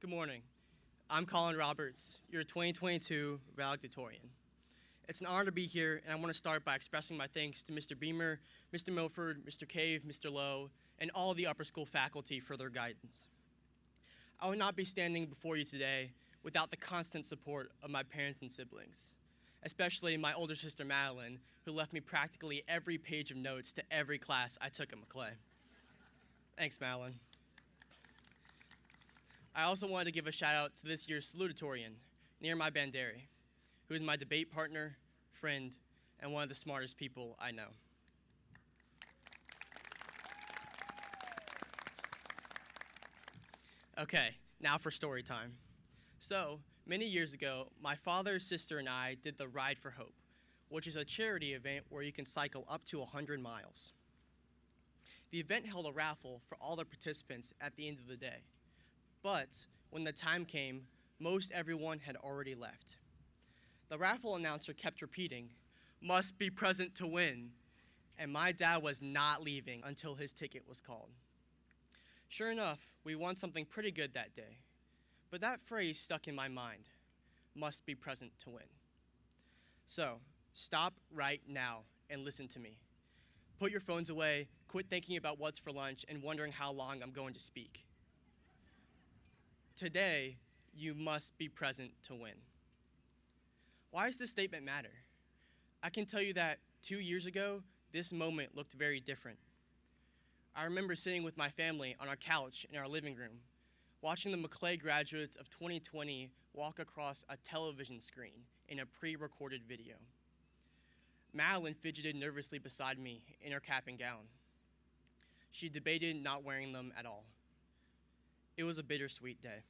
Good morning. I'm Collin Roberts, your 2022 Valedictorian. It's an honor to be here, and I want to start by expressing my thanks to Mr. Beamer, Mr. Milford, Mr. Cave, Mr. Lowe, and all the upper school faculty for their guidance. I would not be standing before you today without the constant support of my parents and siblings, especially my older sister Madeline, who left me practically every page of notes to every class I took at Maclay. Thanks, Madeline. I also wanted to give a shout out to this year's salutatorian, Nirmai Bandari, who is my debate partner, friend, and one of the smartest people I know. Okay, now for story time. So, many years ago, my father, sister, and I did the Ride for Hope, which is a charity event where you can cycle up to 100 miles. The event held a raffle for all the participants at the end of the day. But when the time came, most everyone had already left. The raffle announcer kept repeating, "Must be present to win," and my dad was not leaving until his ticket was called. Sure enough, we won something pretty good that day. But that phrase stuck in my mind, "must be present to win." So, stop right now and listen to me. Put your phones away, quit thinking about what's for lunch and wondering how long I'm going to speak. Today, you must be present to win. Why does this statement matter? I can tell you that 2 years ago, this moment looked very different. I remember sitting with my family on our couch in our living room, watching the Maclay graduates of 2020 walk across a television screen in a pre-recorded video. Madeline fidgeted nervously beside me in her cap and gown. She debated not wearing them at all. It was a bittersweet day.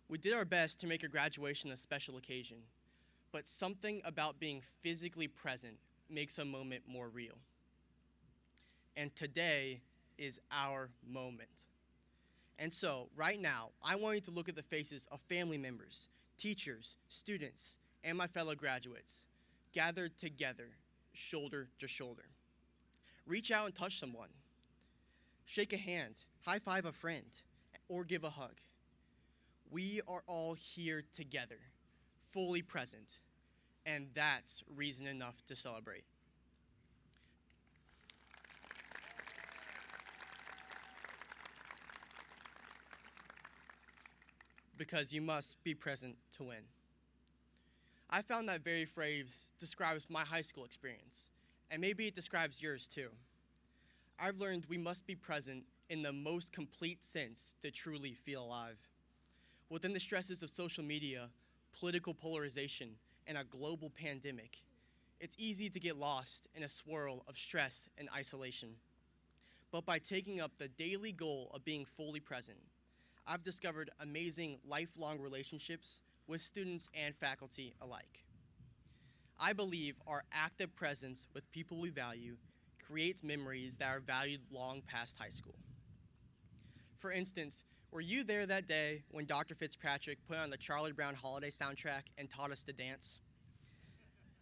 We did our best to make her graduation a special occasion, but something about being physically present makes a moment more real. And today is our moment. And so, right now, I want you to look at the faces of family members, teachers, students, and my fellow graduates, gathered together, shoulder to shoulder. Reach out and touch someone. Shake a hand, high-five a friend, or give a hug. We are all here together, fully present, and that's reason enough to celebrate. Because you must be present to win. I found that very phrase describes my high school experience, and maybe it describes yours too. I've learned we must be present in the most complete sense to truly feel alive. Within the stresses of social media, political polarization, and a global pandemic, it's easy to get lost in a swirl of stress and isolation. But by taking up the daily goal of being fully present, I've discovered amazing lifelong relationships with students and faculty alike. I believe our active presence with people we value creates memories that are valued long past high school. For instance, were you there that day when Dr. Fitzpatrick put on the Charlie Brown holiday soundtrack and taught us to dance?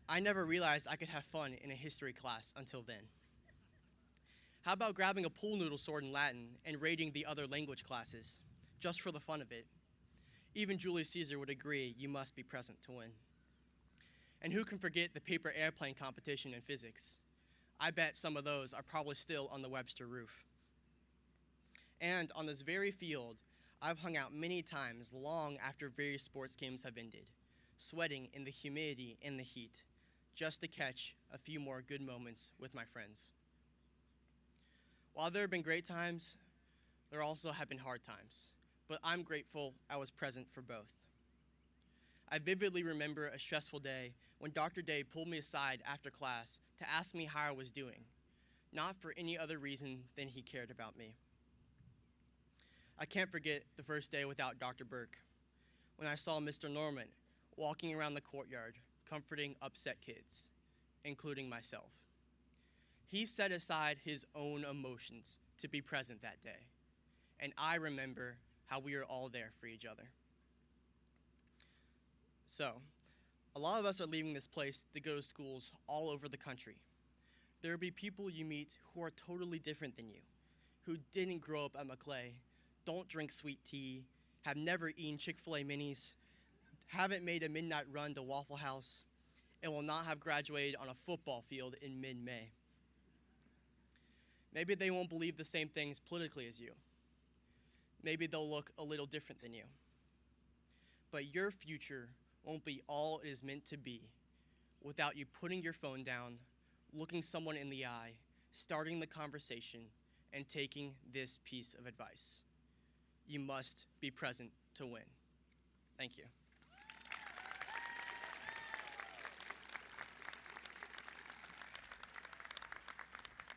I never realized I could have fun in a history class until then. How about grabbing a pool noodle sword in Latin and raiding the other language classes, just for the fun of it? Even Julius Caesar would agree you must be present to win. And who can forget the paper airplane competition in physics? I bet some of those are probably still on the Webster roof. And on this very field, I've hung out many times long after various sports games have ended, sweating in the humidity and the heat, just to catch a few more good moments with my friends. While there have been great times, there also have been hard times, but I'm grateful I was present for both. I vividly remember a stressful day when Dr. Day pulled me aside after class to ask me how I was doing, not for any other reason than he cared about me. I can't forget the first day without Dr. Burke, when I saw Mr. Norman walking around the courtyard, comforting upset kids, including myself. He set aside his own emotions to be present that day, and I remember how we were all there for each other. So, a lot of us are leaving this place to go to schools all over the country. There will be people you meet who are totally different than you, who didn't grow up at Maclay, don't drink sweet tea, have never eaten Chick-fil-A minis, haven't made a midnight run to Waffle House, and will not have graduated on a football field in mid-May. Maybe they won't believe the same things politically as you. Maybe they'll look a little different than you. But your future won't be all it is meant to be without you putting your phone down, looking someone in the eye, starting the conversation, and taking this piece of advice. You must be present to win. Thank you.